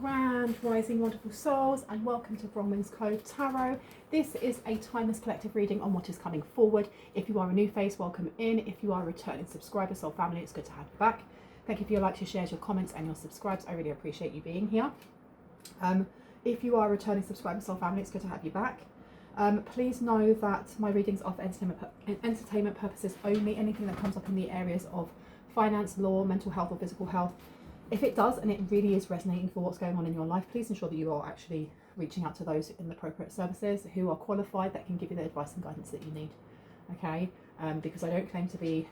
Grand Rising wonderful souls, and welcome to Bronwen's Code Tarot. This is a timeless collective reading on what is coming forward. If you are a new face, welcome in. If you are a returning subscriber, soul family, it's good to have you back. Thank you for your likes, your shares, your comments and your subscribes. I really appreciate you being here. If you are a returning subscriber, soul family, it's good to have you back. Please know that my readings are for entertainment purposes only. Anything that comes up in the areas of finance, law, mental health or physical health, if it does and it really is resonating for what's going on in your life, please ensure that you are actually reaching out to those in the appropriate services who are qualified, that can give you the advice and guidance that you need. Okay, because I don't claim to be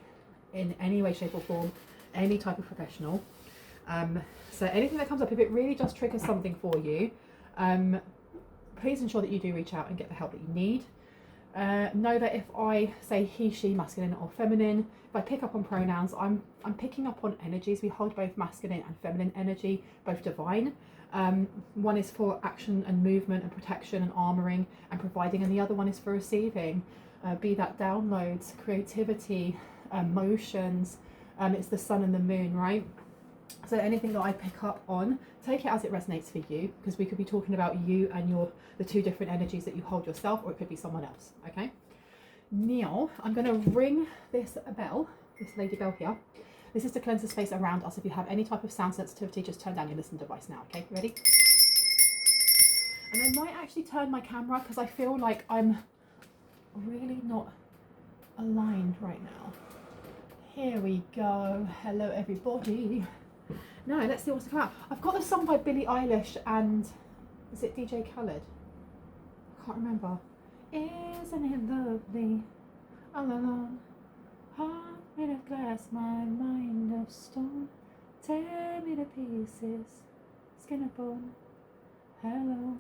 in any way, shape or form any type of professional. So anything that comes up, if it really does trigger something for you, please ensure that you do reach out and get the help that you need. Know that if I say he, she, masculine or feminine, if I pick up on pronouns, I'm picking up on energies. We hold both masculine and feminine energy, both divine. One is for action and movement and protection and armoring and providing, and the other one is for receiving, be that downloads, creativity, emotions. It's the sun and the moon, right? So anything that I pick up on, take it as it resonates for you, because we could be talking about you and the two different energies that you hold yourself, or it could be someone else. Okay, now I'm going to ring this bell, this lady bell here. This is to cleanse the space around us. If you have any type of sound sensitivity, just turn down your listening device now. Okay, ready? And I might actually turn my camera because I feel like I'm really not aligned right now. Here we go. Hello everybody. No, let's see what's to come out. I've got a song by Billie Eilish and is it DJ Khaled? I can't remember. Isn't it lovely? All alone. Heart made of glass, my mind of stone. Tear me to pieces, skin and bone. Hello,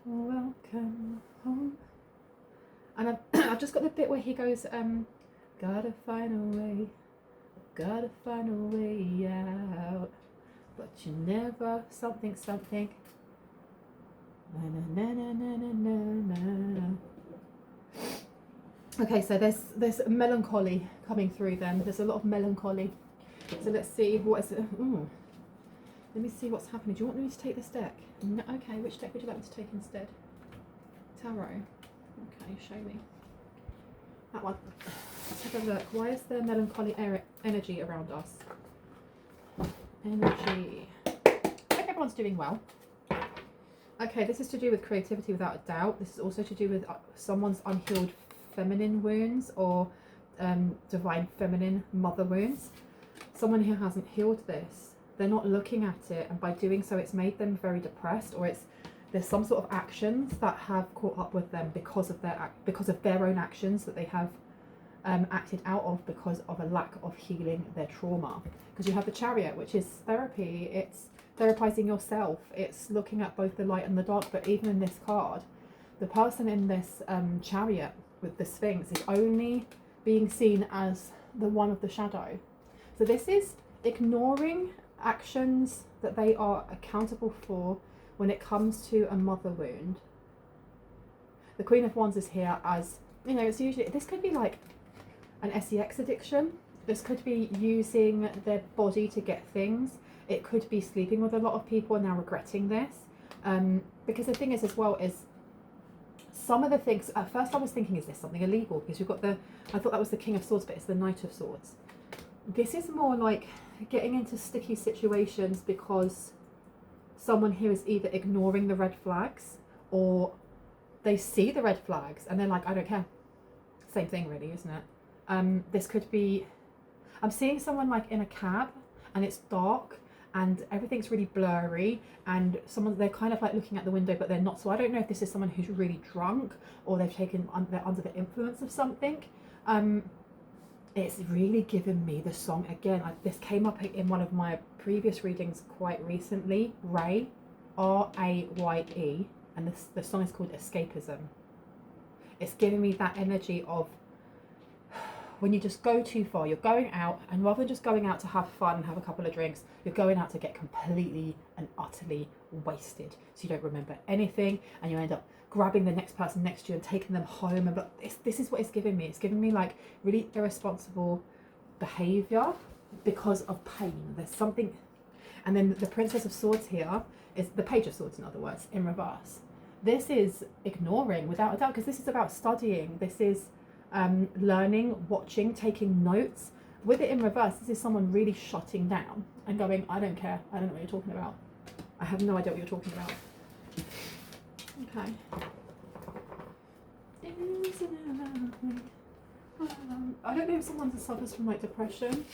welcome home. And I've just got the bit where he goes, gotta find a way. Gotta find a way out, but you never something. Na, na, na, na, na, na, na. Okay, so there's melancholy coming through. Then there's a lot of melancholy. So let's see what is it. Ooh. Let me see what's happening. Do you want me to take this deck? No, okay, which deck would you like me to take instead? Tarot. Okay, show me. That one. Let's have a look. Why is there melancholy energy around us? Energy. I hope everyone's doing well. Okay, this is to do with creativity without a doubt. This is also to do with someone's unhealed feminine wounds or divine feminine mother wounds. Someone who hasn't healed this, they're not looking at it, and by doing so it's made them very depressed, or there's some sort of actions that have caught up with them because of their own actions that they have acted out of because of a lack of healing their trauma. Because you have the Chariot, which is therapy. It's therapizing yourself. It's looking at both the light and the dark. But even in this card, the person in this Chariot with the Sphinx is only being seen as the one of the shadow. So this is ignoring actions that they are accountable for when it comes to a mother wound. The Queen of Wands is here as, you know, it's usually, this could be like an sex addiction. This could be using their body to get things. It could be sleeping with a lot of people and now regretting this. Because the thing is as well is some of the things, at first I was thinking, is this something illegal? Because you've got I thought that was the King of Swords, but it's the Knight of Swords. This is more like getting into sticky situations because someone here is either ignoring the red flags or they see the red flags and they're like, I don't care. Same thing really, isn't it? This could be, I'm seeing someone like in a cab and it's dark and everything's really blurry and they're kind of like looking at the window but they're not. So I don't know if this is someone who's really drunk or they're under the influence of something. It's really given me the song again. This came up in one of my previous readings quite recently. Ray, R-A-Y-E, and the song is called Escapism. It's giving me that energy of when you just go too far, you're going out, and rather than just going out to have fun and have a couple of drinks, you're going out to get completely and utterly wasted. So you don't remember anything, and you end up grabbing the next person next to you and taking them home. And this is what it's giving me. It's giving me like really irresponsible behavior because of pain. There's something, And then the Princess of Swords here is the Page of Swords, in other words, in reverse. This is ignoring, without a doubt, because this is about studying. This is learning, watching, taking notes. With it in reverse, this is someone really shutting down and going, I don't care. I don't know what you're talking about. I have no idea what you're talking about. Okay. I don't know if someone suffers from like depression,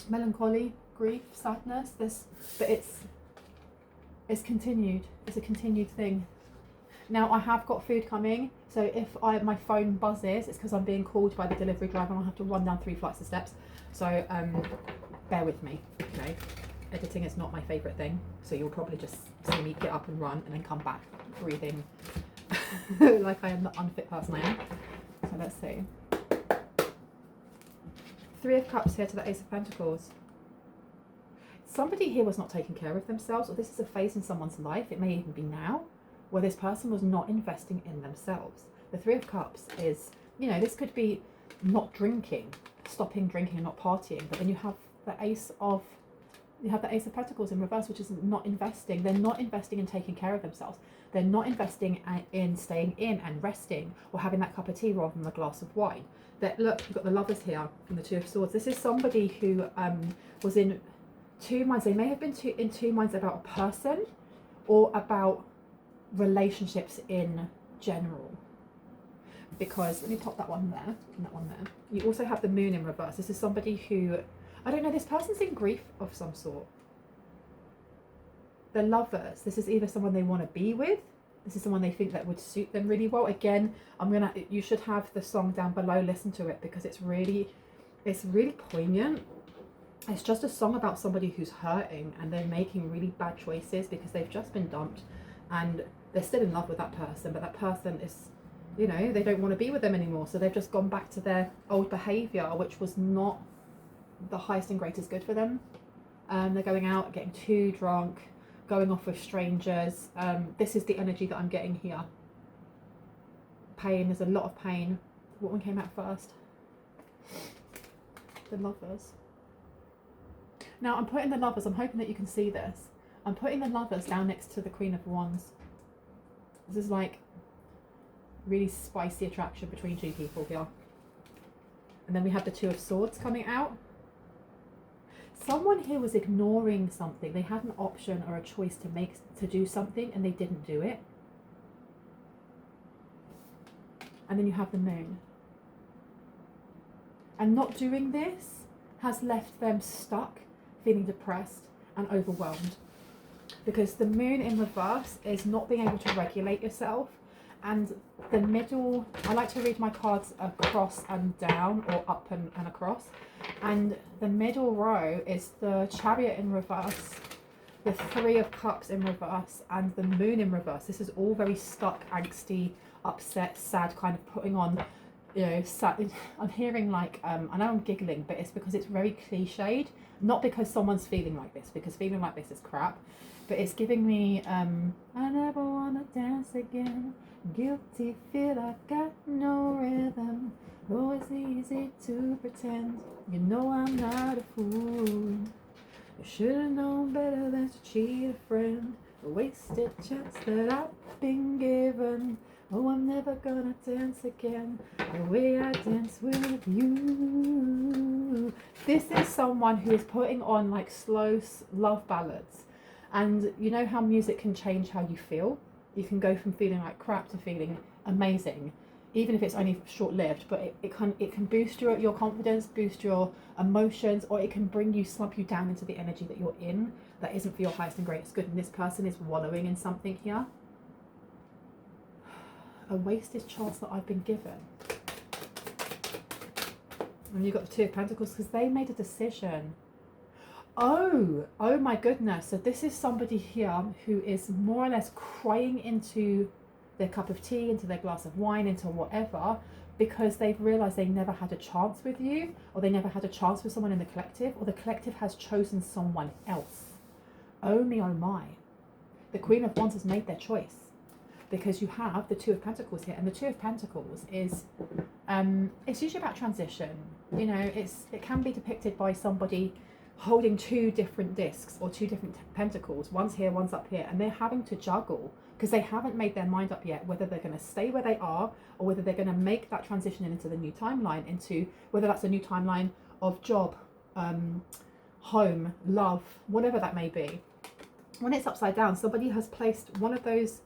melancholy, grief, sadness, but it's continued. It's a continued thing. Now I have got food coming, so if my phone buzzes, it's because I'm being called by the delivery driver and I'll have to run down 3 flights of steps. So bear with me, okay? Editing is not my favourite thing, so you'll probably just see me get up and run and then come back breathing like I am the unfit person I am. So let's see. 3 of Cups here to the Ace of Pentacles. Somebody here was not taking care of themselves, or this is a phase in someone's life, it may even be now, where this person was not investing in themselves. The 3 of Cups is, you know, this could be not drinking, stopping drinking and not partying, but then you have the Ace of Pentacles in reverse, which is not investing. They're not investing in taking care of themselves. They're not investing in staying in and resting or having that cup of tea rather than a glass of wine. Look, you've got the Lovers here from the 2 of Swords. This is somebody who was in 2 minds. They may have been in 2 minds about a person or about relationships in general. Because, let me pop that one there and that one there. You also have the Moon in reverse. This is somebody who, I don't know, this person's in grief of some sort. The Lovers, this is either someone they want to be with, this is someone they think that would suit them really well. Again, you should have the song down below, listen to it, because it's really poignant. It's just a song about somebody who's hurting and they're making really bad choices because they've just been dumped and they're still in love with that person, but that person is, you know, they don't want to be with them anymore, so they've just gone back to their old behaviour, which was not the highest and greatest good for them. They're going out, getting too drunk, going off with strangers. This is the energy that I'm getting here. Pain, there's a lot of pain. What one came out first? The Lovers. Now I'm putting the Lovers, I'm hoping that you can see this. I'm putting the Lovers down next to the Queen of Wands. This is like really spicy attraction between 2 people here. And then we have the 2 of Swords coming out. Someone here was ignoring something. They had an option or a choice to do something and they didn't do it. And then you have the Moon. And not doing this has left them stuck, feeling depressed and overwhelmed. Because the Moon in reverse is not being able to regulate yourself. And the middle, I like to read my cards across and down, or up and across. And the middle row is the Chariot in reverse, the 3 of Cups in reverse, and the Moon in reverse. This is all very stuck, angsty, upset, sad, kind of putting on, you know, sad. I'm hearing like, I know I'm giggling, but it's because it's very cliched. Not because someone's feeling like this, because feeling like this is crap. But it's giving me, I never wanna dance again. Guilty, feel I got no rhythm. Oh, it's easy to pretend. You know I'm not a fool. You should've known better than to cheat a friend. A wasted chance that I've been given. Oh, I'm never gonna dance again the way I dance with you. This is someone who is putting on like slow love ballads. And you know how music can change how you feel? You can go from feeling like crap to feeling amazing, even if it's only short-lived, but it can boost your confidence, boost your emotions, or it can slump you down into the energy that you're in that isn't for your highest and greatest good. And this person is wallowing in something here. A wasted chance that I've been given. And you've got the 2 of Pentacles because they made a decision. Oh my goodness. So this is somebody here who is more or less crying into their cup of tea, into their glass of wine, into whatever, because they've realized they never had a chance with you, or they never had a chance with someone in the collective, or the collective has chosen someone else. Oh me, oh my. The Queen of Wands has made their choice, because you have the 2 of Pentacles here, and the 2 of Pentacles is, it's usually about transition. You know, it can be depicted by somebody holding two different discs or two different pentacles. One's here, one's up here, and they're having to juggle because they haven't made their mind up yet whether they're going to stay where they are or whether they're going to make that transition into the new timeline, into whether that's a new timeline of job, home, love, whatever that may be. When it's upside down, somebody has placed one of those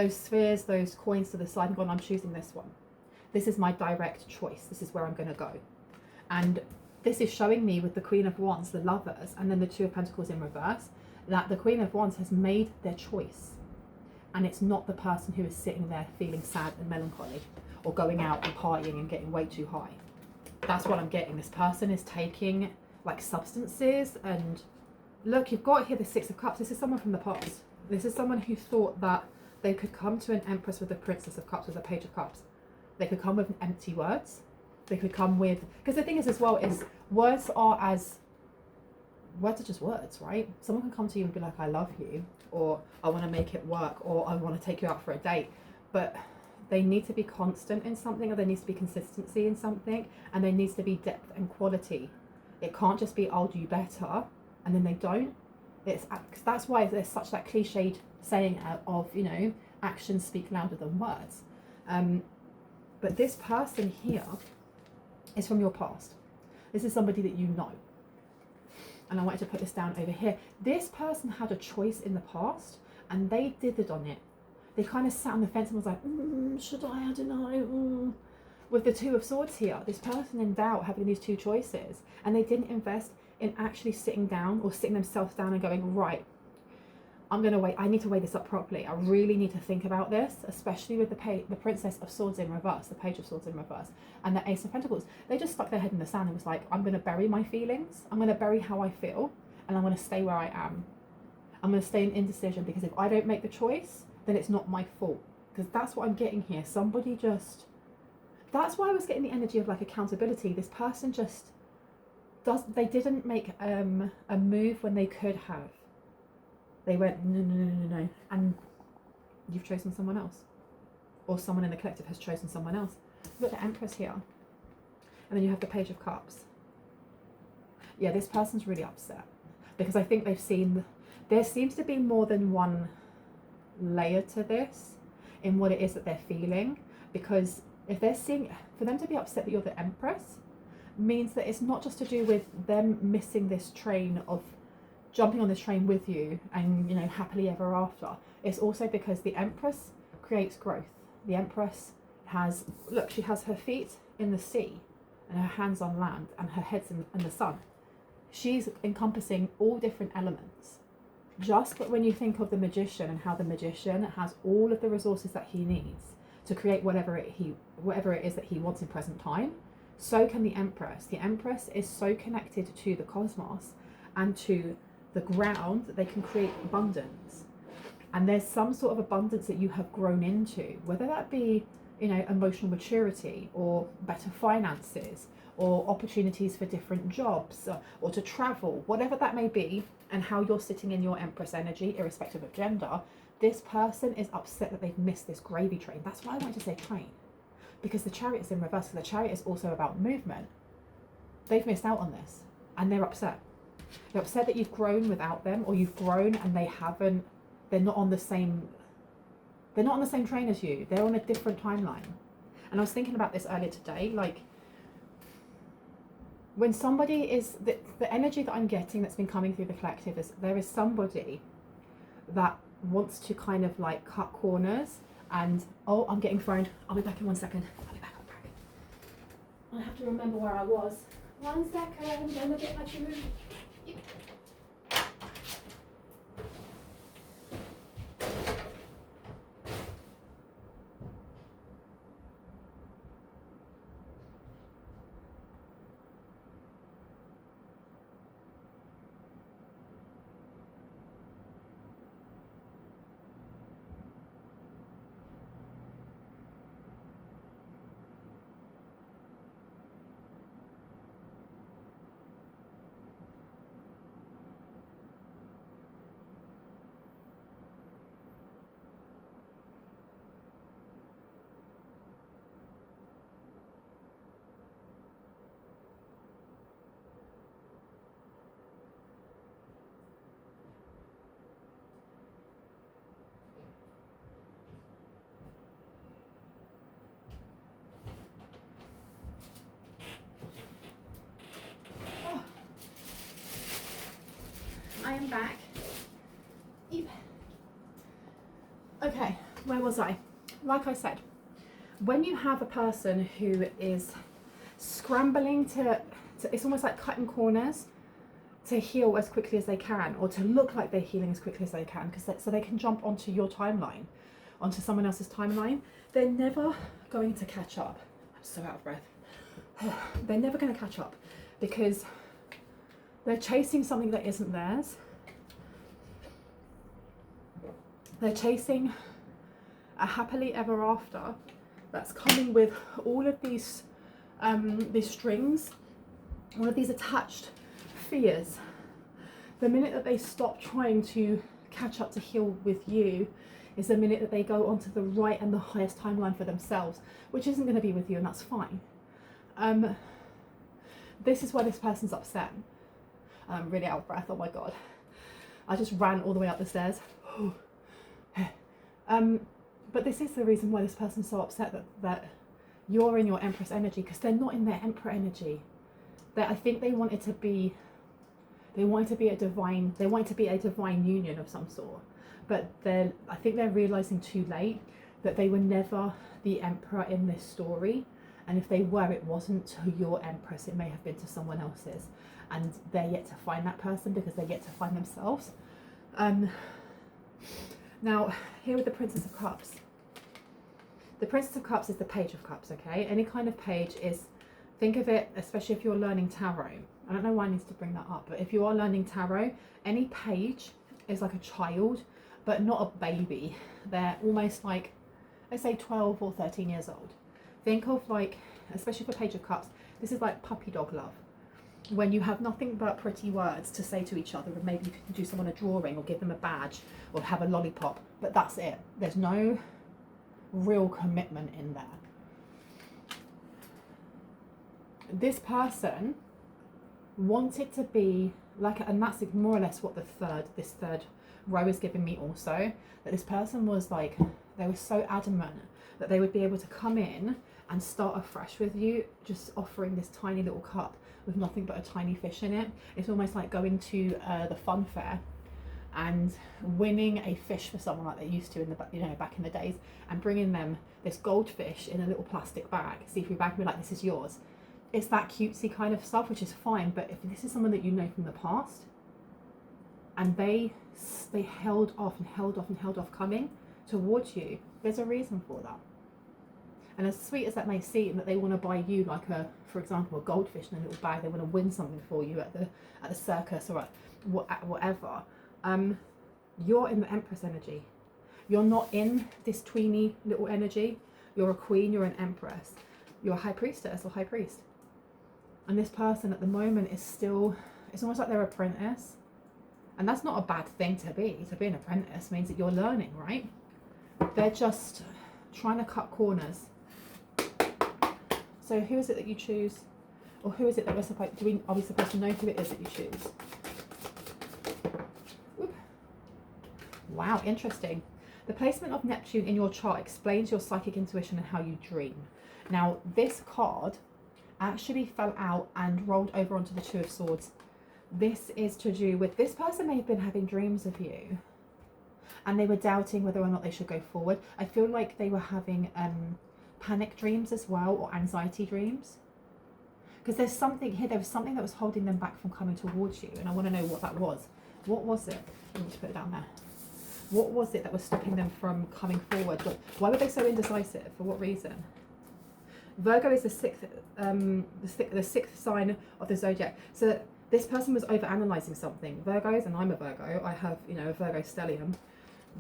spheres, those coins to the side and gone, I'm choosing this one. This is my direct choice. This is where I'm going to go. And this is showing me with the Queen of Wands, the Lovers, and then the Two of Pentacles in reverse, that the Queen of Wands has made their choice. And it's not the person who is sitting there feeling sad and melancholy or going out and partying and getting way too high. That's what I'm getting. This person is taking like substances, and look, you've got here the Six of Cups. This is someone from the past. This is someone who thought that they could come to an Empress with the Princess of Cups, with a Page of Cups. They could come with empty words. They could come with, because the thing is as well is words are just words, right? Someone can come to you and be like, I love you, or I want to make it work, or I want to take you out for a date, but they need to be constant in something, or there needs to be consistency in something, and there needs to be depth and quality. It can't just be, I'll do better, and then they don't. That's why there's such that cliched saying of, you know, actions speak louder than words. But this person here is from your past. This is somebody that you know. And I wanted to put this down over here. This person had a choice in the past and they dithered on it. They kind of sat on the fence and was like, should I don't know. With the Two of Swords here, this person in doubt having these two choices, and they didn't invest in actually sitting down or sitting themselves down and going, right, I'm going to wait. I need to weigh this up properly. I really need to think about this, especially with the Princess of Swords in reverse, the Page of Swords in reverse, and the Ace of Pentacles. They just stuck their head in the sand and was like, I'm going to bury my feelings. I'm going to bury how I feel, and I'm going to stay where I am. I'm going to stay in indecision, because if I don't make the choice, then it's not my fault. Because that's what I'm getting here. Somebody just... That's why I was getting the energy of like accountability. This person just they didn't make a move when they could have. They went, no. And you've chosen someone else. Or someone in the collective has chosen someone else. You've got the Empress here. And then you have the Page of Cups. Yeah, this person's really upset. Because I think they've seen... There seems to be more than one layer to this in what it is that they're feeling. Because if they're seeing... For them to be upset that you're the Empress means that it's not just to do with them missing this train of jumping on this train with you and, you know, happily ever after. It's also because the Empress creates growth. The Empress has, look, she has her feet in the sea and her hands on land and her head's in the sun. She's encompassing all different elements. Just when you think of the Magician and how the Magician has all of the resources that he needs to create whatever it is that he wants in present time, so can the Empress. The Empress is so connected to the cosmos and to the ground that they can create abundance. And there's some sort of abundance that you have grown into, whether that be, you know, emotional maturity or better finances or opportunities for different jobs or to travel, whatever that may be, and how you're sitting in your Empress energy, irrespective of gender. This person is upset that they've missed this gravy train. That's why I wanted to say train, because the Chariot is in reverse. So the Chariot is also about movement. They've missed out on this and they're upset. They're upset that you've grown without them, or you've grown and they're not on the same train as you. They're on a different timeline. And I was thinking about this earlier today, like when somebody is, the energy that I'm getting that's been coming through the collective is there is somebody that wants to kind of like cut corners and, oh, I'm getting phoned. I'll be back in 1 second. I'll be back. I have to remember where I was. 1 second, I'm gonna get my tune. am back. Eep. Okay, where was I? Like I said, when you have a person who is scrambling to it's almost like cutting corners to heal as quickly as they can, or to look like they're healing as quickly as they can, so they can jump onto your timeline, onto someone else's timeline, they're never going to catch up. I'm so out of breath. They're never going to catch up because they're chasing something that isn't theirs. They're chasing a happily ever after that's coming with all of these strings, all of these attached fears. The minute that they stop trying to catch up to heal with you is the minute that they go onto the right and the highest timeline for themselves, which isn't going to be with you, and that's fine. This is why this person's upset. I'm really out of breath. Oh my god, I just ran all the way up the stairs. But this is the reason why this person's so upset that you're in your Empress energy, because they're not in their Emperor energy. I think they wanted to be a divine union of some sort, but I think they're realizing too late that they were never the Emperor in this story, and if they were, it wasn't to your Empress, it may have been to someone else's, and they're yet to find that person because they're yet to find themselves. Now, here with the Princess of Cups. The Princess of Cups is the Page of Cups, okay? Any kind of page is, think of it, especially if you're learning tarot. I don't know why I need to bring that up, but if you are learning tarot, any page is like a child, but not a baby. They're almost like, let's say 12 or 13 years old. Think of like, especially for Page of Cups, this is like puppy dog love. When you have nothing but pretty words to say to each other, and maybe you can do someone a drawing or give them a badge or have a lollipop, but that's it. There's no real commitment in there. This person wanted to be like, and that's more or less what this third row is giving me also, that this person was like, they were so adamant that they would be able to come in and start afresh with you, just offering this tiny little cup with nothing but a tiny fish in it. It's almost like going to the fun fair and winning a fish for someone like they used to in the back in the days, and bringing them this goldfish in a little plastic bag, see-through bag, and be like, this is yours. It's that cutesy kind of stuff, which is fine, but if this is someone that you know from the past, and they held off and held off and held off coming towards you, there's a reason for that. And as sweet as that may seem, that they want to buy you like for example, a goldfish in a little bag, they want to win something for you at the circus or at whatever. You're in the Empress energy. You're not in this tweeny little energy. You're a queen, you're an Empress. You're a high priestess or high priest. And this person at the moment is still, it's almost like they're apprentice. And that's not a bad thing to be. To be an apprentice means that you're learning, right? They're just trying to cut corners. So who is it that you choose? Or who is it that are we supposed to know who it is that you choose? Whoop. Wow, interesting. The placement of Neptune in your chart explains your psychic intuition and how you dream. Now, this card actually fell out and rolled over onto the Two of Swords. This is to do with, this person may have been having dreams of you, and they were doubting whether or not they should go forward. I feel like they were having panic dreams as well, or anxiety dreams. Because there's something here, there was something that was holding them back from coming towards you, and I want to know what that was. What was it? I need to put it down there. What was it that was stopping them from coming forward? Why were they so indecisive? For what reason? Virgo is the sixth sign of the zodiac. So this person was over-analysing something. Virgos, and I'm a Virgo, I have, a Virgo stellium.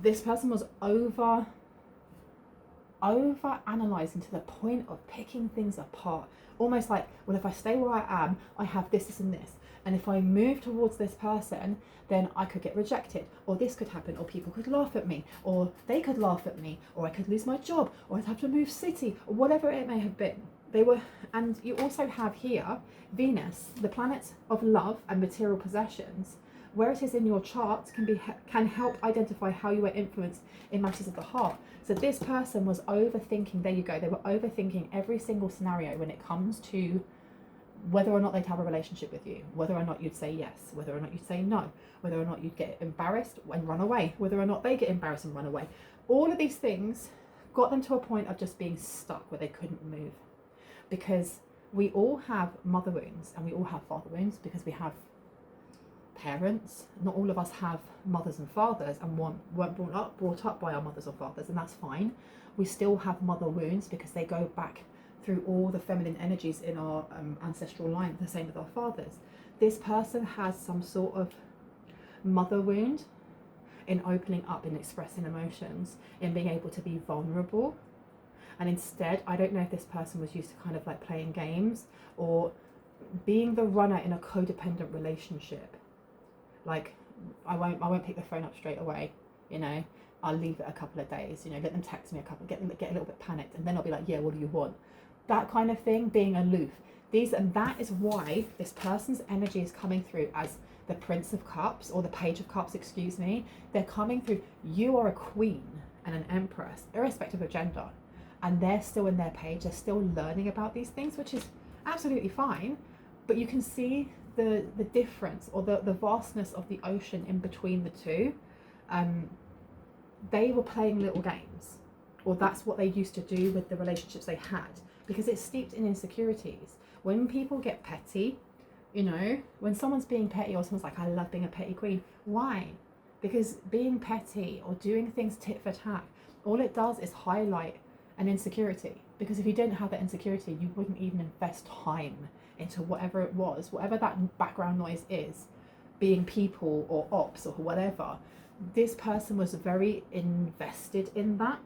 This person was over-analysing to the point of picking things apart. Almost like, well, if I stay where I am, I have this, this and this. And if I move towards this person, then I could get rejected, or this could happen, or people could laugh at me, or they could laugh at me, or I could lose my job, or I'd have to move city, or whatever it may have been. And you also have here Venus, the planet of love and material possessions. Where it is in your chart can help identify how you are influenced in matters of the heart. So this person was overthinking. There you go. They were overthinking every single scenario when it comes to whether or not they'd have a relationship with you, whether or not you'd say yes, whether or not you'd say no, whether or not you'd get embarrassed and run away, whether or not they get embarrassed and run away. All of these things got them to a point of just being stuck where they couldn't move. Because we all have mother wounds and we all have father wounds, because we have parents. Not all of us have mothers and fathers and weren't brought up by our mothers or fathers, and that's fine. We still have mother wounds because they go back through all the feminine energies in our ancestral line, the same with our fathers. This person has some sort of mother wound in opening up, in expressing emotions, in being able to be vulnerable. And instead, I don't know if this person was used to kind of like playing games or being the runner in a codependent relationship. Like, I won't pick the phone up straight away, you know. I'll leave it a couple of days, you know, let them text me get a little bit panicked, and then I'll be like, yeah, what do you want? That kind of thing, being aloof. And that is why this person's energy is coming through as the Prince of Cups, or the Page of Cups, excuse me. They're coming through. You are a queen and an empress, irrespective of gender. And they're still in their page. They're still learning about these things, which is absolutely fine. But you can see the difference, or the vastness of the ocean in between the two. They were playing little games, or that's what they used to do with the relationships they had, because it's steeped in insecurities. When people get petty, you know, when someone's being petty, or someone's like, I love being a petty queen. Why? Because being petty or doing things tit for tat, all it does is highlight an insecurity. Because if you didn't have that insecurity, you wouldn't even invest time into whatever it was, whatever that background noise is, being people or ops or whatever. This person was very invested in that.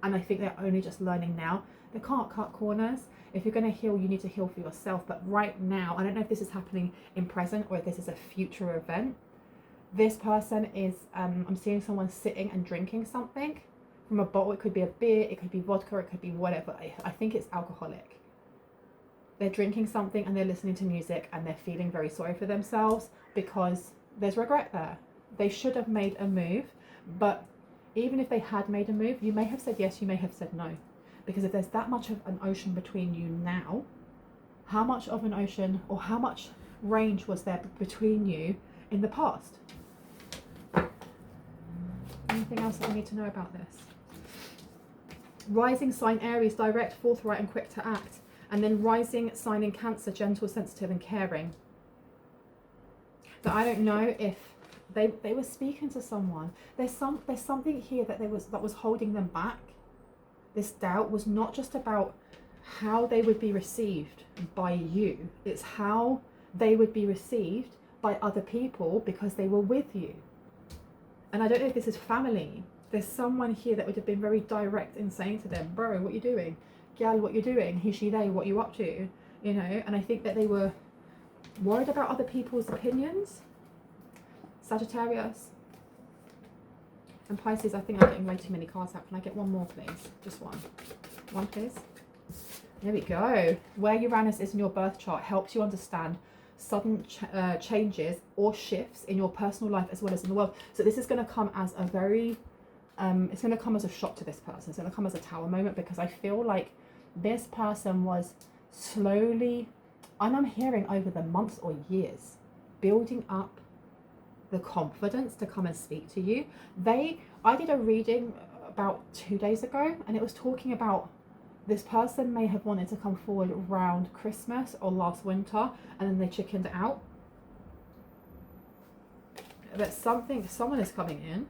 And I think they're only just learning now. They can't cut corners. If you're going to heal, you need to heal for yourself. But right now, I don't know if this is happening in present or if this is a future event. This person is, I'm seeing someone sitting and drinking something from a bottle. It could be a beer, it could be vodka, it could be whatever. I think it's alcoholic. They're drinking something and they're listening to music and they're feeling very sorry for themselves because there's regret there. They should have made a move, but even if they had made a move, you may have said yes, you may have said no. Because if there's that much of an ocean between you now, how much of an ocean or how much range was there between you in the past? Anything else that we need to know about this? Rising sign Aries, direct, forthright and quick to act. And then rising sign in Cancer, gentle, sensitive and caring. So I don't know if they were speaking to someone. There's something here that was holding them back. This doubt was not just about how they would be received by you. It's how they would be received by other people because they were with you. And I don't know if this is family. There's someone here that would have been very direct in saying to them, bro, what you doing? Gal, what you doing? He, she, they, what you up to? You know, and I think that they were worried about other people's opinions. Sagittarius and Pisces, I think I'm getting way too many cards out. Can I get one more, please? Just one. One, please. There we go. Where Uranus is in your birth chart helps you understand sudden changes or shifts in your personal life as well as in the world. So this is going to come as a very, it's going to come as a shock to this person. It's going to come as a tower moment because I feel like this person was slowly, and I'm hearing over the months or years, building up the confidence to come and speak to you. I did a reading about 2 days ago and it was talking about this person may have wanted to come forward around Christmas or last winter and then they chickened out. But someone is coming in,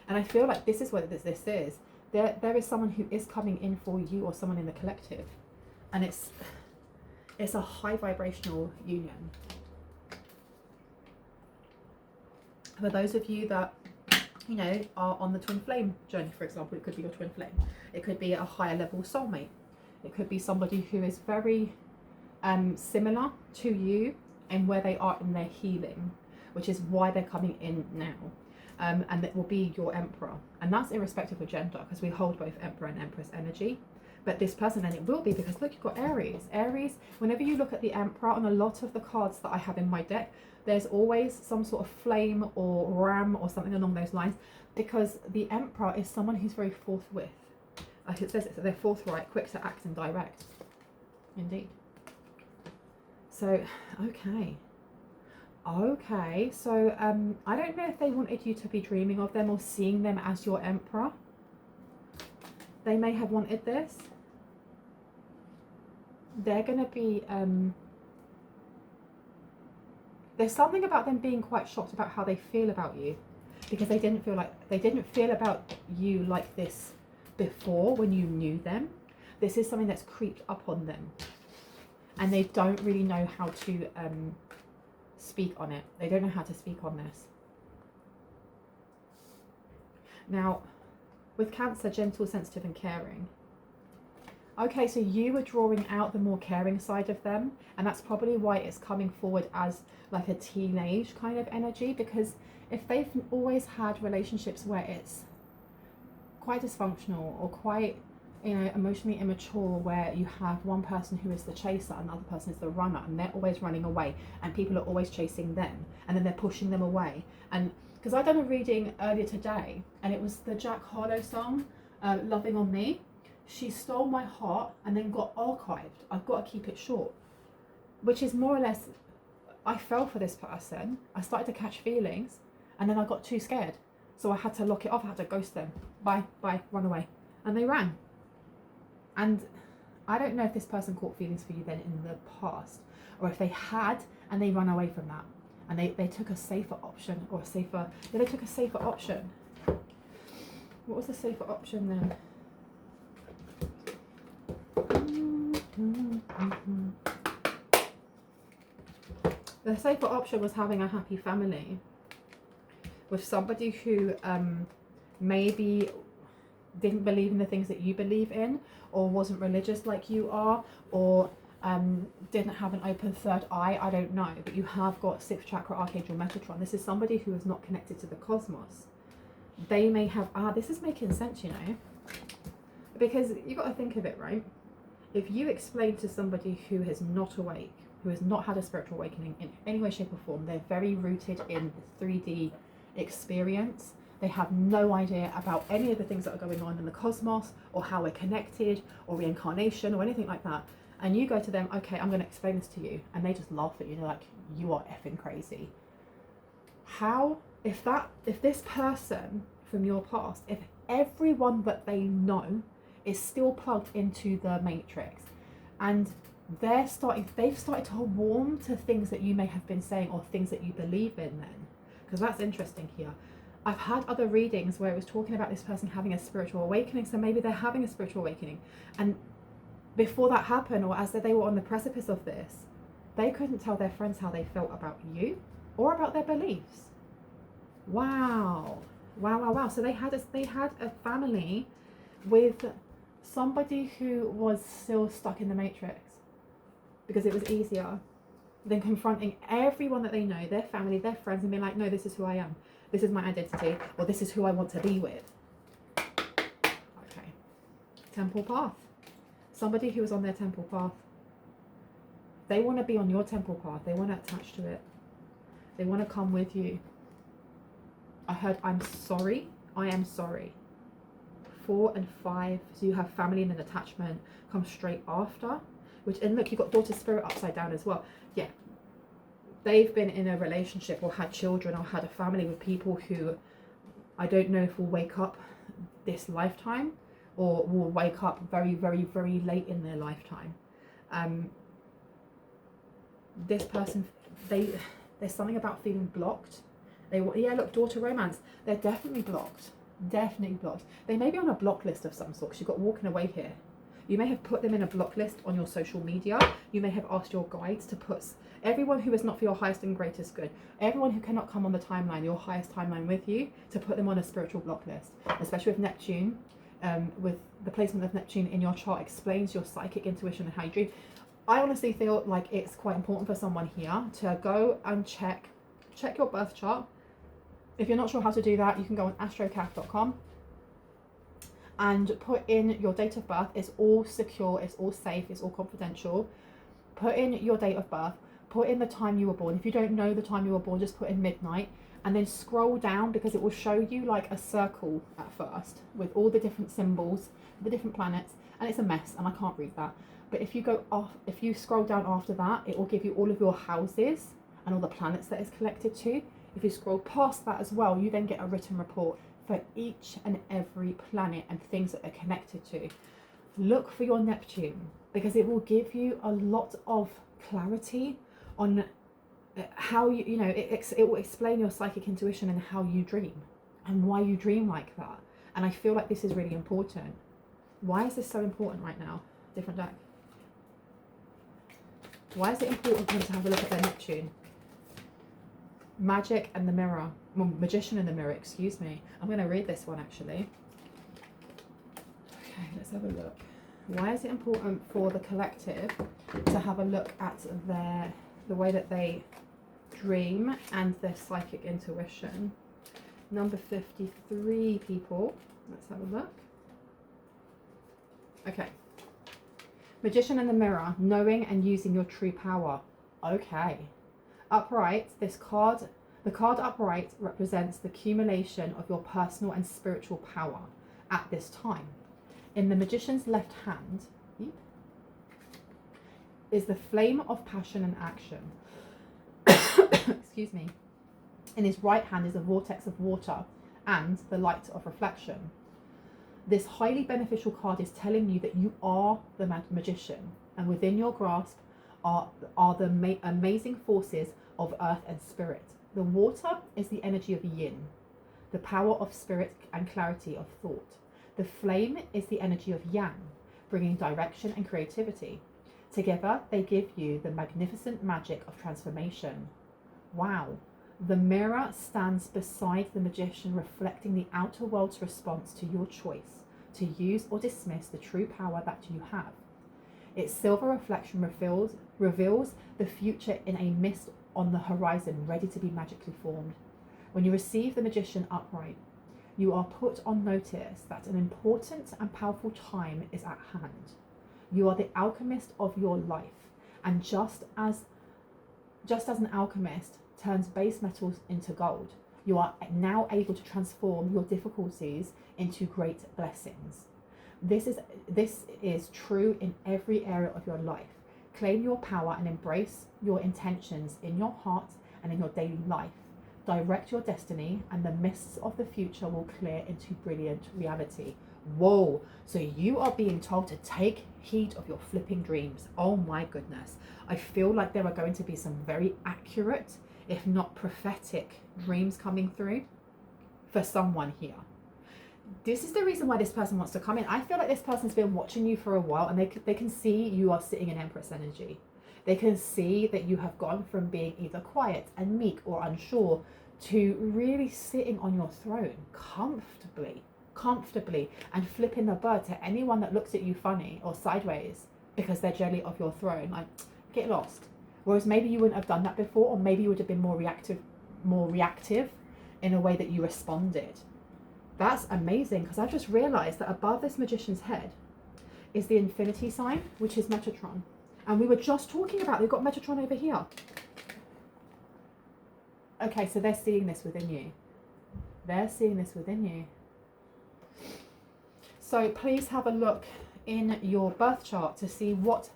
and I feel like this is what this is. There is someone who is coming in for you or someone in the collective, and it's a high vibrational union. For those of you that, you know, are on the twin flame journey, for example, it could be your twin flame. It could be a higher level soulmate. It could be somebody who is very similar to you and where they are in their healing, which is why they're coming in now. And it will be your Emperor. And that's irrespective of gender, because we hold both Emperor and Empress energy. But this person, and it will be, because look, you've got Aries. Aries, whenever you look at the Emperor on a lot of the cards that I have in my deck, there's always some sort of flame or ram or something along those lines, because the Emperor is someone who's very forthwith. Like it says, they're forthright, quick to act and direct. Indeed. So, okay. Okay, so I don't know if they wanted you to be dreaming of them or seeing them as your emperor. They may have wanted this. They're going to be, there's something about them being quite shocked about how they feel about you, because they didn't feel about you like this before when you knew them. This is something that's creeped up on them, and they don't really know how to speak on it. They don't know how to speak on this. Now, with Cancer, gentle, sensitive and caring. Okay, so you were drawing out the more caring side of them, and that's probably why it's coming forward as like a teenage kind of energy, because if they've always had relationships where it's quite dysfunctional or quite, you know, emotionally immature, where you have one person who is the chaser and the other person is the runner, and they're always running away and people are always chasing them and then they're pushing them away. And because I done a reading earlier today and it was the Jack Harlow song, Loving on Me. She stole my heart and then got archived. I've got to keep it short, which is more or less, I fell for this person. I started to catch feelings and then I got too scared. So I had to lock it off. I had to ghost them. Bye, run away. And they ran. And I don't know if this person caught feelings for you then in the past, or if they had and they ran away from that. And they took a safer option, or they took a safer option. What was the safer option then? The safer option was having a happy family with somebody who maybe didn't believe in the things that you believe in, or wasn't religious like you are, or didn't have an open third eye. I don't know, but you have got 6th chakra Archangel Metatron. This is somebody who is not connected to the cosmos. They may have, this is making sense, you know, because you got to think of it, right? If you explain to somebody who is not awake, who has not had a spiritual awakening in any way, shape or form, they're very rooted in the 3D experience. They have no idea about any of the things that are going on in the cosmos, or how we're connected, or reincarnation, or anything like that. And you go to them, okay, I'm going to explain this to you. And they just laugh at you. They're like, you are effing crazy. How, if this person from your past, if everyone that they know is still plugged into the matrix, and they've started to warm to things that you may have been saying, or things that you believe in then, because that's interesting here. I've had other readings where it was talking about this person having a spiritual awakening, so maybe they're having a spiritual awakening, and before that happened, or as they were on the precipice of this, they couldn't tell their friends how they felt about you or about their beliefs. Wow. So they had a family with somebody who was still stuck in the matrix, because it was easier than confronting everyone that they know, their family, their friends, and being like, no, this is who I am, this is my identity, or this is who I want to be with. Okay. Temple path. Somebody who is on their temple path. They want to be on your temple path. They want to attach to it. They want to come with you. I heard, I'm sorry. I am sorry. 4 and 5. So you have family and an attachment come straight after. And look, you've got daughter spirit upside down as well. Yeah. They've been in a relationship, or had children, or had a family with people who I don't know if will wake up this lifetime, or will wake up very, very, very late in their lifetime. This person, there's something about feeling blocked. Yeah, look, daughter romance. They're definitely blocked. Definitely blocked. They may be on a block list of some sort, because you've got walking away here. You may have put them in a block list on your social media. You may have asked your guides to put everyone who is not for your highest and greatest good, everyone who cannot come on the timeline, your highest timeline with you, to put them on a spiritual block list, especially with Neptune. With the placement of Neptune in your chart explains your psychic intuition and how you dream. I honestly feel like it's quite important for someone here to go and check your birth chart. If you're not sure how to do that, you can go on astrocath.com and put in your date of birth. It's all secure, it's all safe, it's all confidential. Put in your date of birth, put in the time you were born. If you don't know the time you were born, just put in midnight, and then scroll down, because it will show you like a circle at first with all the different symbols, the different planets, and it's a mess and I can't read that. But if you go off, if you scroll down after that, it will give you all of your houses and all the planets that it's connected to. If you scroll past that as well, you then get a written report for each and every planet and things that they're connected to. Look for your Neptune, because it will give you a lot of clarity on how you know, it will explain your psychic intuition and how you dream and why you dream like that. And I feel like this is really important. Why is this so important right now? Different deck. Why is it important for them to have a look at their Neptune? Magic and the mirror. Well, magician and the mirror, excuse me. I'm going to read this one actually. Okay, let's have a look. Why is it important for the collective to have a look at the way that they dream and their psychic intuition? Number 53, people. Let's have a look. Okay. Magician and the mirror, knowing and using your true power. Okay. Upright, the card upright represents the accumulation of your personal and spiritual power at this time. In the magician's left hand is the flame of passion and action. Excuse me. In his right hand is a vortex of water and the light of reflection. This highly beneficial card is telling you that you are the magician, and within your grasp are the amazing forces of earth and spirit. The water is the energy of yin, the power of spirit and clarity of thought. The flame is the energy of yang, bringing direction and creativity. Together, they give you the magnificent magic of transformation. Wow. The mirror stands beside the magician, reflecting the outer world's response to your choice to use or dismiss the true power that you have. Its silver reflection reveals the future in a mist on the horizon, ready to be magically formed. When you receive the magician upright, you are put on notice that an important and powerful time is at hand. You are the alchemist of your life, and just as an alchemist turns base metals into gold, you are now able to transform your difficulties into great blessings. This is true in every area of your life. Claim your power and embrace your intentions in your heart and in your daily life. Direct your destiny, and the mists of the future will clear into brilliant reality. Whoa, so you are being told to take heed of your flipping dreams. Oh my goodness. I feel like there are going to be some very accurate, if not prophetic, dreams coming through for someone here. This is the reason why this person wants to come in. I feel like this person's been watching you for a while, and they can see you are sitting in Empress energy. They can see that you have gone from being either quiet and meek or unsure to really sitting on your throne comfortably and flipping the bird to anyone that looks at you funny or sideways because they're jelly of your throne. Like, get lost. Whereas maybe you wouldn't have done that before, or maybe you would have been more reactive in a way that you responded. That's amazing, because I just realized that above this magician's head is the infinity sign, which is Metatron. And we were just talking about, they've got Metatron over here. Okay, so they're seeing this within you. They're seeing this within you. So please have a look in your birth chart to see what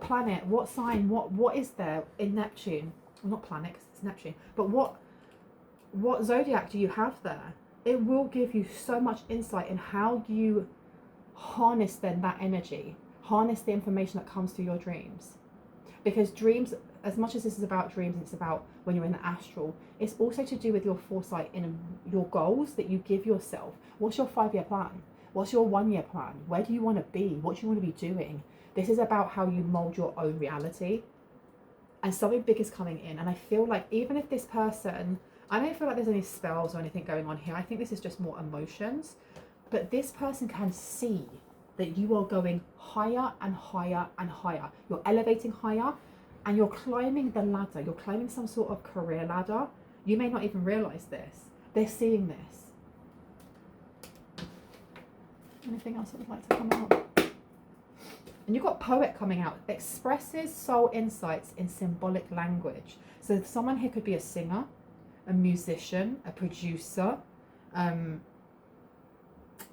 planet, what sign, what is there in Neptune. Well, not planet, because it's Neptune. But what zodiac do you have there? It will give you so much insight in how you harness then that energy. Harness the information that comes through your dreams. Because dreams, as much as this is about dreams, it's about when you're in the astral, it's also to do with your foresight in your goals that you give yourself. What's your 5-year plan? What's your 1-year plan? Where do you want to be? What do you want to be doing? This is about how you mold your own reality. And something big is coming in. And I feel like even if this person, I don't feel like there's any spells or anything going on here. I think this is just more emotions. But this person can see that you are going higher and higher and higher. You're elevating higher and you're climbing the ladder. You're climbing some sort of career ladder. You may not even realize this. They're seeing this. Anything else that would like to come out? And you've got poet coming out. Expresses soul insights in symbolic language. So someone here could be a singer. a musician, a producer.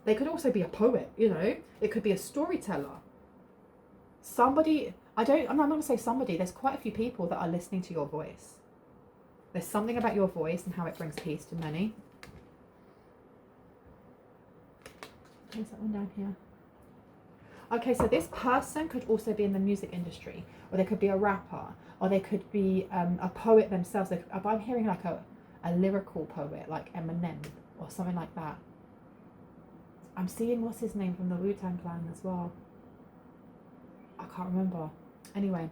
They could also be a poet, you know. It could be a storyteller. Somebody, I'm not going to say somebody, there's quite a few people that are listening to your voice. There's something about your voice and how it brings peace to many. Place that one down here. Okay, so this person could also be in the music industry, or they could be a rapper, or they could be a poet themselves. I'm hearing like a lyrical poet, like Eminem, or something like that. I'm seeing, what's his name from the Wu-Tang Clan as well. I can't remember. Anyway,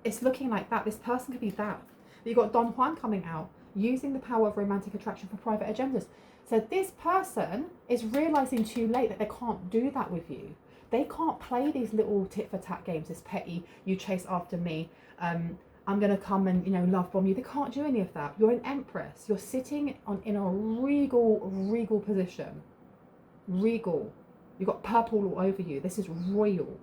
it's looking like that. This person could be that. You've got Don Juan coming out, using the power of romantic attraction for private agendas. So this person is realizing too late that they can't do that with you. They can't play these little tit for tat games, this petty, you chase after me, I'm going to come and, you know, love bomb you. They can't do any of that. You're an empress. You're sitting in a regal position. Regal. You've got purple all over you. This is royal.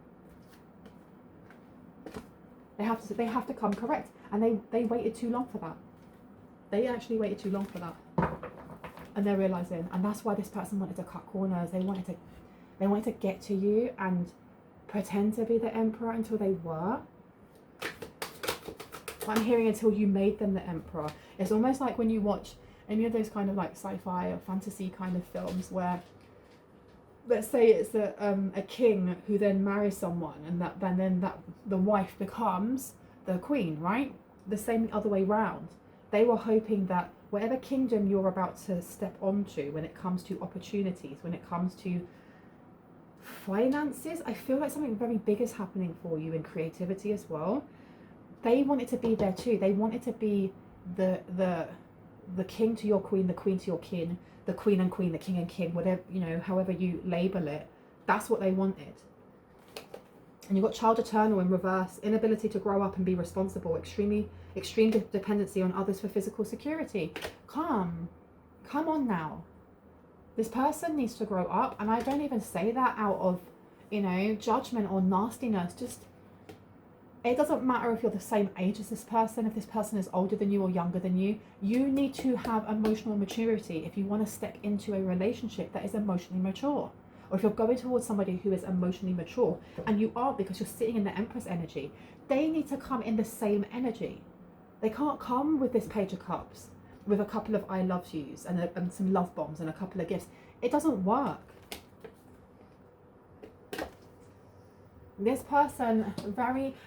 They have to come correct. And they waited too long for that. They actually waited too long for that. And they're realizing, and that's why this person wanted to cut corners. They wanted to get to you and pretend to be the emperor until they were. But I'm hearing until you made them the emperor. It's almost like when you watch any of those kind of like sci-fi or fantasy kind of films where, let's say it's a king who then marries someone, and then the wife becomes the queen, right? The same other way round. They were hoping that whatever kingdom you're about to step onto, when it comes to opportunities, when it comes to finances, I feel like something very big is happening for you in creativity as well. They wanted to be there too. They wanted to be the king to your queen, the queen to your king, the queen and queen, the king and king, whatever, you know, however you label it. That's what they wanted. And you've got child eternal in reverse, inability to grow up and be responsible, extreme dependency on others for physical security. Come on now. This person needs to grow up, and I don't even say that out of, you know, judgment or nastiness. Just, it doesn't matter if you're the same age as this person, if this person is older than you or younger than you. You need to have emotional maturity if you want to step into a relationship that is emotionally mature. Or if you're going towards somebody who is emotionally mature, and you aren't because you're sitting in the Empress energy, they need to come in the same energy. They can't come with this Page of Cups, with a couple of I love yous and some love bombs and a couple of gifts. It doesn't work. This person,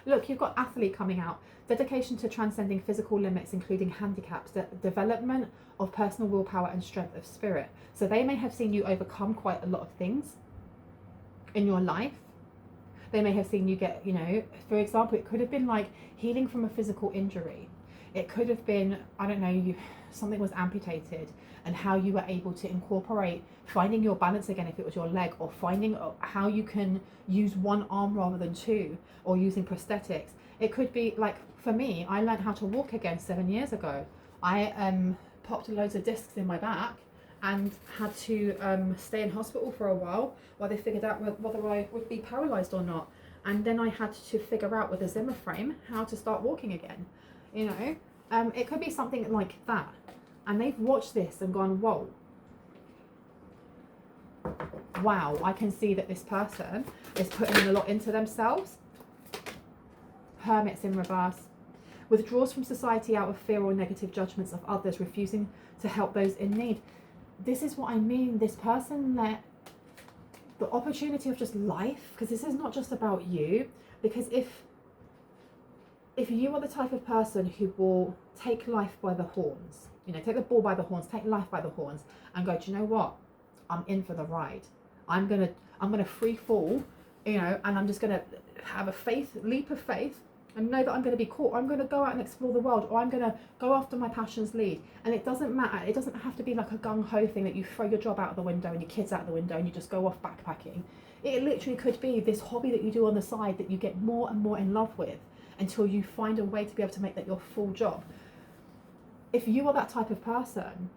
look, you've got athlete coming out. Dedication to transcending physical limits, including handicaps, the development of personal willpower and strength of spirit. So they may have seen you overcome quite a lot of things in your life. They may have seen you get, you know, for example, it could have been like healing from a physical injury. It could have been, I don't know, something was amputated, and how you were able to incorporate finding your balance again if it was your leg, or finding how you can use one arm rather than two, or using prosthetics. It could be like, for me, I learned how to walk again 7 years ago. I popped loads of discs in my back and had to stay in hospital for a while they figured out whether I would be paralyzed or not. And then I had to figure out with a Zimmer frame how to start walking again. You know, it could be something like that. And they've watched this and gone, whoa, wow, I can see that this person is putting a lot into themselves. Hermits in reverse. Withdraws from society out of fear or negative judgments of others, refusing to help those in need. This is what I mean. This person let the opportunity of just life, because this is not just about you, because if you are the type of person who will take life by the horns, you know, take the bull by the horns, take life by the horns, and go, do you know what? I'm in for the ride. I'm gonna free fall, you know, and I'm just gonna have a leap of faith, and know that I'm gonna be caught. I'm gonna go out and explore the world, or I'm gonna go after my passions lead. And it doesn't matter. It doesn't have to be like a gung-ho thing that you throw your job out of the window and your kids out the window and you just go off backpacking. It literally could be this hobby that you do on the side that you get more and more in love with, until you find a way to be able to make that your full job. If you are that type of person,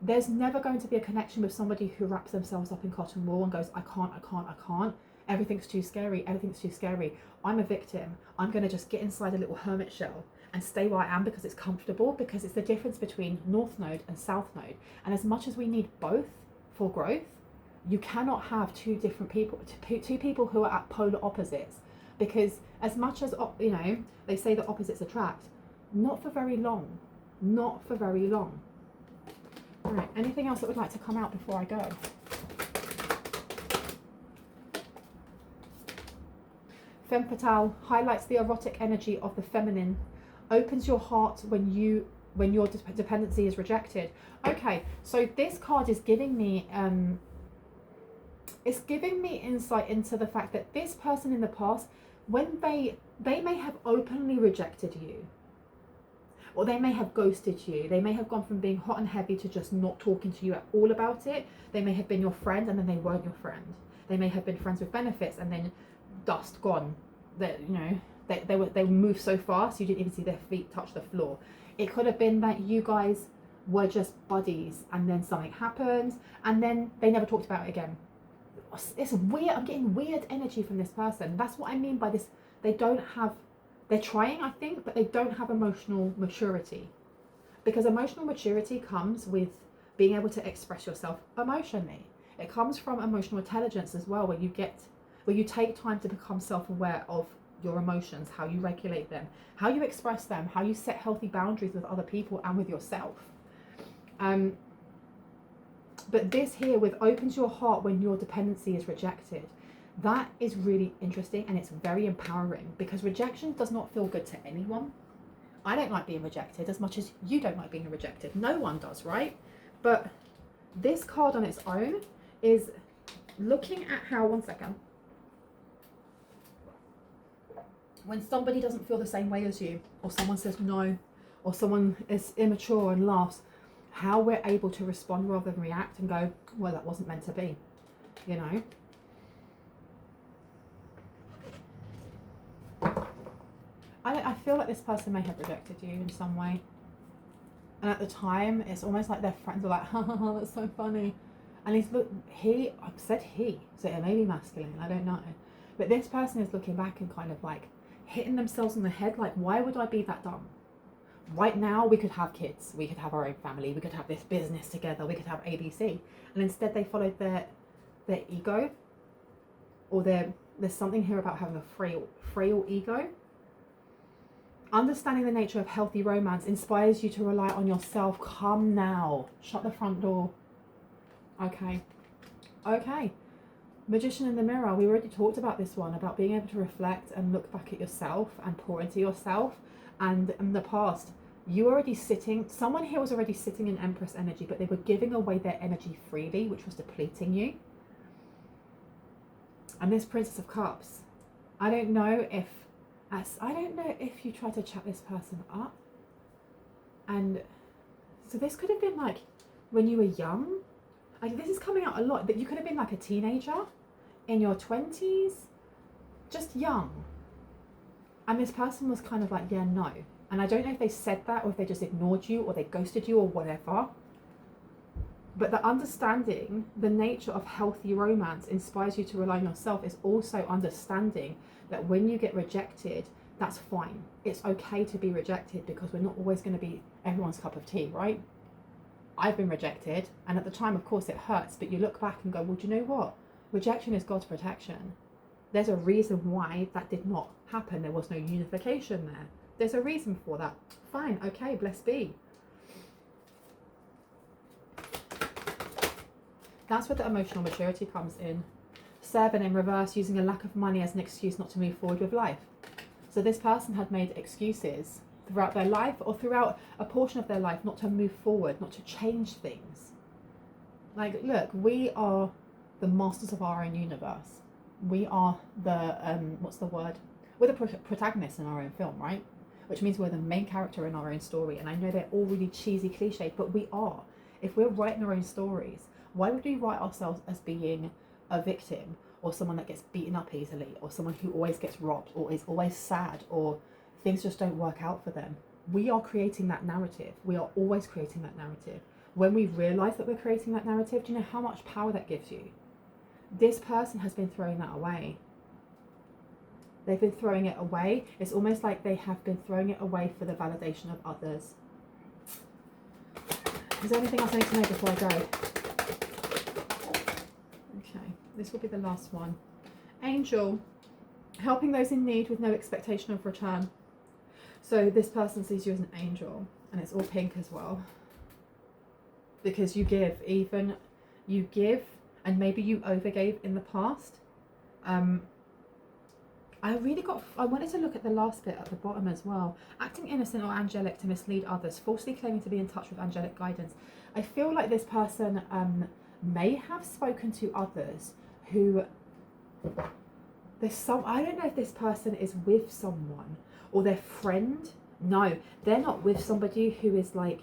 there's never going to be a connection with somebody who wraps themselves up in cotton wool and goes, I can't. Everything's too scary. I'm a victim. I'm going to just get inside a little hermit shell and stay where I am because it's comfortable, because it's the difference between North Node and South Node. And as much as we need both for growth, you cannot have two different people, two people who are at polar opposites, because as much as, you know, they say that opposites attract, not for very long, not for very long. All right, anything else that would like to come out before I go? Femme Fatale highlights the erotic energy of the feminine, opens your heart when your dependency is rejected. Okay, so this card is giving me it's giving me insight into the fact that this person in the past, when they may have openly rejected you, or they may have ghosted you, they may have gone from being hot and heavy to just not talking to you at all about it. They may have been your friend and then they weren't your friend. They may have been friends with benefits and then dust gone. That, you know, they moved so fast you didn't even see their feet touch the floor. It could have been that you guys were just buddies and then something happened and then they never talked about it again. It's weird. I'm getting weird energy from this person. That's what I mean by this. They're trying, I think, but they don't have emotional maturity, because emotional maturity comes with being able to express yourself emotionally. It comes from emotional intelligence as well, where you take time to become self-aware of your emotions, how you regulate them, how you express them, how you set healthy boundaries with other people and with yourself. But this here with opens your heart when your dependency is rejected, that is really interesting, and it's very empowering, because rejection does not feel good to anyone. I don't like being rejected as much as you don't like being rejected. No one does, right? But this card on its own is looking at how, one second, when somebody doesn't feel the same way as you, or someone says no, or someone is immature and laughs, how we're able to respond rather than react and go, well, that wasn't meant to be, you know? I feel like this person may have rejected you in some way. And at the time, it's almost like their friends are like, haha, that's so funny. And I've said he, so it may be masculine, I don't know. But this person is looking back and kind of like hitting themselves on the head, like, why would I be that dumb? Right now, we could have kids, we could have our own family, we could have this business together, we could have ABC. And instead they followed their ego, or there's something here about having a frail ego. Understanding the nature of healthy romance inspires you to rely on yourself. Come now. Shut the front door. Okay. Magician in the mirror. We already talked about this one, about being able to reflect and look back at yourself and pour into yourself. And in the past, someone here was already sitting in Empress energy, but they were giving away their energy freely, which was depleting you. And this Princess of Cups, I don't know if you try to chat this person up. And so this could have been like when you were young. Like, this is coming out a lot, that you could have been like a teenager in your 20s, just young. And this person was kind of like, yeah, no. And I don't know if they said that, or if they just ignored you, or they ghosted you, or whatever. But the understanding the nature of healthy romance inspires you to rely on yourself is also understanding that when you get rejected, that's fine. It's okay to be rejected, because we're not always going to be everyone's cup of tea, right? I've been rejected, and at the time, of course, it hurts, but you look back and go, well, do you know what? Rejection is God's protection. There's a reason why that did not happen. There was no unification there. There's a reason for that. Fine, okay, blessed be. That's where the emotional maturity comes in. Servant in reverse, using a lack of money as an excuse not to move forward with life. So this person had made excuses throughout their life, or throughout a portion of their life, not to move forward, not to change things. Like, look, we are the masters of our own universe. We are the, what's the word? We're the protagonists in our own film, right? Which means we're the main character in our own story. And I know they're all really cheesy cliches, but we are. If we're writing our own stories, why would we write ourselves as being a victim, or someone that gets beaten up easily, or someone who always gets robbed, or is always sad, or things just don't work out for them? We are creating that narrative. We are always creating that narrative. When we realize that we're creating that narrative, do you know how much power that gives you? This person has been throwing that away. They've been throwing it away. It's almost like they have been throwing it away for the validation of others. Is there anything else I need to know before I go? Okay, this will be the last one. Angel, helping those in need with no expectation of return. So this person sees you as an angel, and it's all pink as well. Because you give, and maybe you overgave in the past. I wanted to look at the last bit at the bottom as well. Acting innocent or angelic to mislead others, falsely claiming to be in touch with angelic guidance. I feel like this person may have spoken to others who, I don't know if this person is with someone or their friend. No, they're not with somebody who is like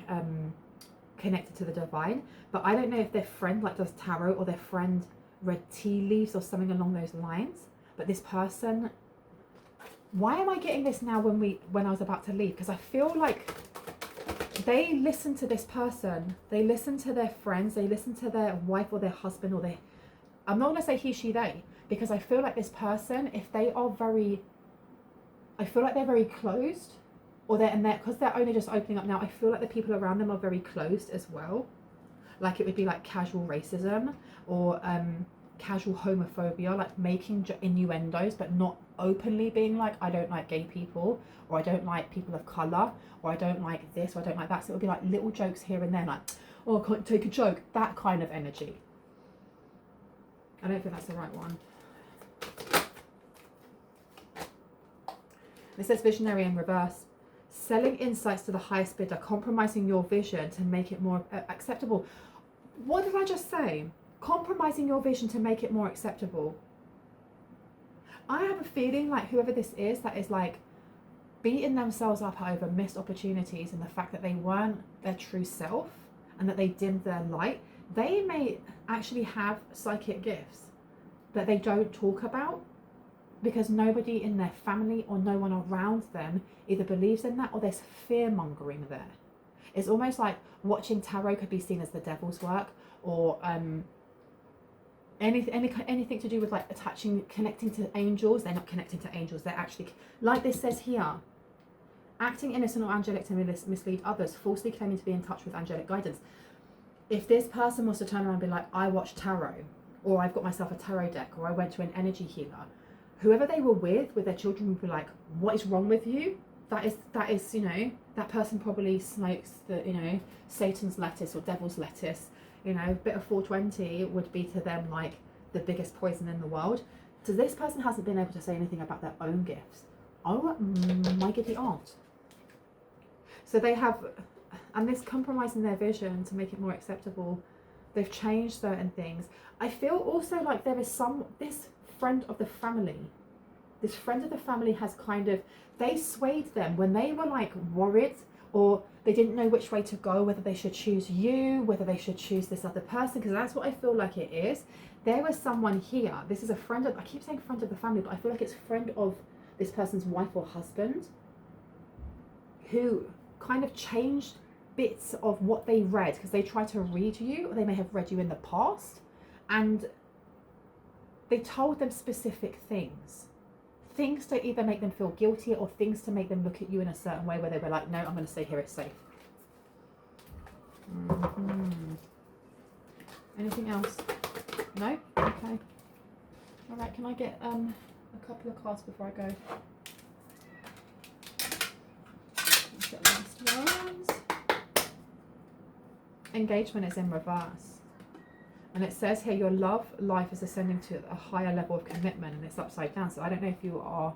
connected to the divine, but I don't know if their friend like does tarot or their friend read tea leaves or something along those lines. But this person, why am I getting this now when I was about to leave? Because I feel like they listen to this person, they listen to their friends, they listen to their wife or their husband or I'm not going to say he, she, they, because I feel like this person, if they are I feel like they're very closed, or because they're only just opening up now, I feel like the people around them are very closed as well. Like it would be like casual racism or casual homophobia, like making innuendos but not openly being like, I don't like gay people, or I don't like people of colour, or I don't like this, or I don't like that. So it would be like little jokes here and there, like, oh, I can't take a joke, that kind of energy. I don't think that's the right one. It says visionary in reverse. Selling insights to the highest bidder, compromising your vision to make it more acceptable. What did I just say? Compromising your vision to make it more acceptable. I have a feeling like whoever this is that is like beating themselves up over missed opportunities and the fact that they weren't their true self and that they dimmed their light, they may actually have psychic gifts that they don't talk about because nobody in their family or no one around them either believes in that or there's fear mongering there. It's almost like watching tarot could be seen as the devil's work, or anything to do with like connecting to angels. They're not connecting to angels, they're actually, like this says here, acting innocent or angelic to mislead others, falsely claiming to be in touch with angelic guidance. If this person was to turn around and be like, I watch tarot, or I've got myself a tarot deck, or I went to an energy healer, whoever they were with their children would be like, what is wrong with you? That is, you know, that person probably smokes the, you know, Satan's lettuce or devil's lettuce. You know, a bit of 420 would be to them like the biggest poison in the world. So this person hasn't been able to say anything about their own gifts. Oh my giddy aunt. So they have, and this compromising their vision to make it more acceptable, they've changed certain things. I feel also like there is this friend of the family has kind of, they swayed them when they were like worried or they didn't know which way to go, whether they should choose you, whether they should choose this other person, because that's what I feel like it is. There was someone here, this is a friend of, I keep saying friend of the family, but I feel like it's friend of this person's wife or husband, who kind of changed bits of what they read, because they tried to read you, or they may have read you in the past, and they told them specific things to either make them feel guilty or things to make them look at you in a certain way where they were like, no, I'm going to stay here, it's safe. Anything else? No? Okay. All right, can I get a couple of cards before I go? Let's get last ones. Engagement is in reverse. And it says here, your love life is ascending to a higher level of commitment, and it's upside down. So I don't know if you are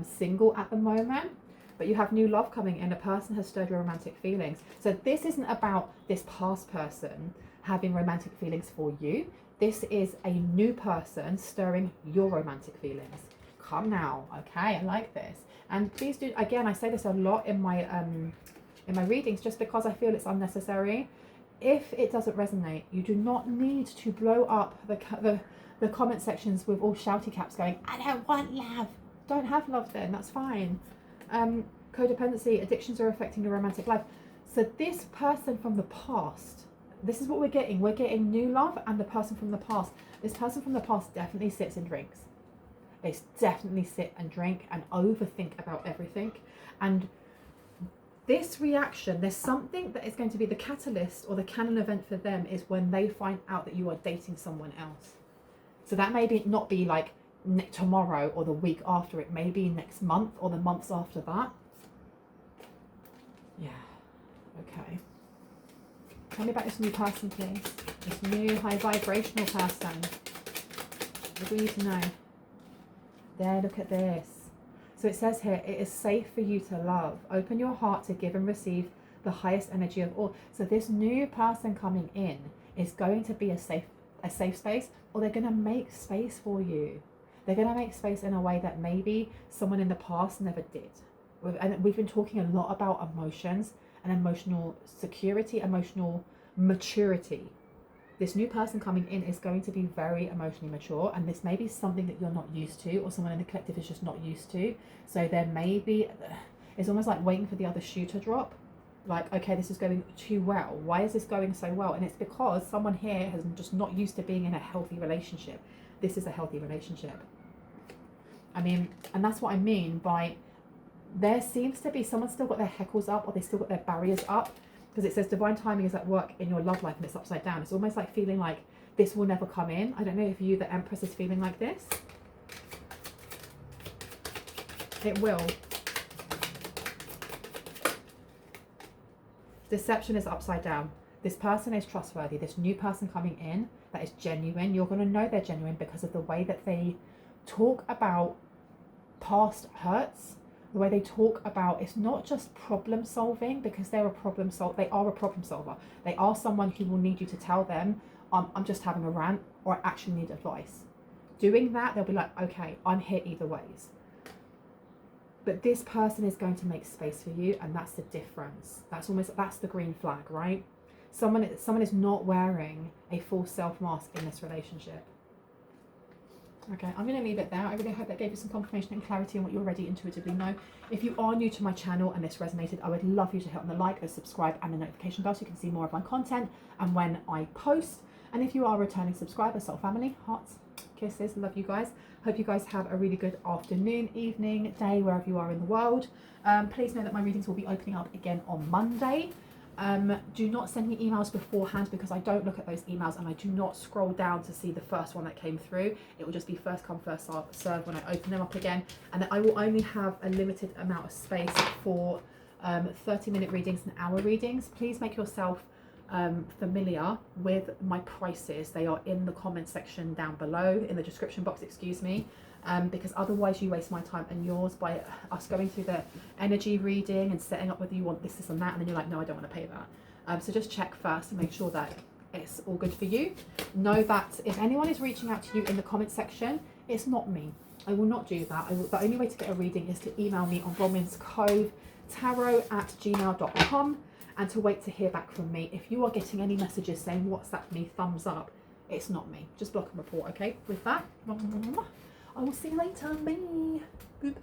single at the moment, but you have new love coming in. A person has stirred your romantic feelings. So this isn't about this past person having romantic feelings for you. This is a new person stirring your romantic feelings. Come now, okay? I like this. And please do, again, I say this a lot in my readings just because I feel it's unnecessary. If it doesn't resonate, you do not need to blow up the comment sections with all shouty caps going, I don't want love. Don't have love then, that's fine. Codependency, addictions are affecting your romantic life. So this person from the past, this is what we're getting. We're getting new love and the person from the past. This person from the past definitely sits and drinks. They definitely sit and drink and overthink about everything. And this reaction, there's something that is going to be the catalyst or the canon event for them is when they find out that you are dating someone else. So that may not be like tomorrow or the week after. It may be next month or the months after that. Yeah. Okay. Tell me about this new person, please. This new high vibrational person. What do you need to know? There, look at this. So it says here, it is safe for you to love. Open your heart to give and receive the highest energy of all. So this new person coming in is going to be a safe space, or they're going to make space for you. They're going to make space in a way that maybe someone in the past never did. And we've been talking a lot about emotions and emotional security, emotional maturity. This new person coming in is going to be very emotionally mature, and this may be something that you're not used to, or someone in the collective is just not used to. So there may be, it's almost like waiting for the other shoe to drop. Like, okay, this is going too well. Why is this going so well? And it's because someone here has just not used to being in a healthy relationship. This is a healthy relationship. I mean, and that's what I mean by there seems to be someone still got their heckles up, or they still got their barriers up. Because it says divine timing is at work in your love life, and it's upside down. It's almost like feeling like this will never come in. I don't know if you, the Empress, is feeling like this. It will. Deception is upside down. This person is trustworthy. This new person coming in that is genuine, you're going to know they're genuine because of the way that they talk about past hurts. The way they talk about, it's not just problem solving, because they're a problem solver. They are a problem solver. They are someone who will need you to tell them, I'm just having a rant, or I actually need advice. Doing that, they'll be like, okay, I'm here either ways. But this person is going to make space for you, and that's the difference. That's the green flag, right? Someone is not wearing a full self mask in this relationship. Okay, I'm going to leave it there. I really hope that gave you some confirmation and clarity on what you already intuitively know. If you are new to my channel and this resonated, I would love you to hit on the like, the subscribe and the notification bell so you can see more of my content and when I post. And if you are a returning subscriber, soul family, hearts, kisses, love you guys. Hope you guys have a really good afternoon, evening, day, wherever you are in the world. Please know that my readings will be opening up again on Monday. Do not send me emails beforehand, because I don't look at those emails, and I do not scroll down to see the first one that came through. It will just be first come, first serve when I open them up again. And then I will only have a limited amount of space for 30-minute readings and hour readings. Please make yourself familiar with my prices. They are in the comment section down below, in the description box, excuse me. Because otherwise you waste my time and yours by us going through the energy reading and setting up whether you want this and that, and then you're like, no, I don't want to pay that. So just check first and make sure that it's all good for you. Know that if anyone is reaching out to you in the comment section, it's not me. I will not do that. The only way to get a reading is to email me on bronwenscovetarot@gmail.com and to wait to hear back from me. If you are getting any messages saying WhatsApp me, thumbs up, it's not me. Just block and report, okay? With that, I will see you later. Bye. Boop.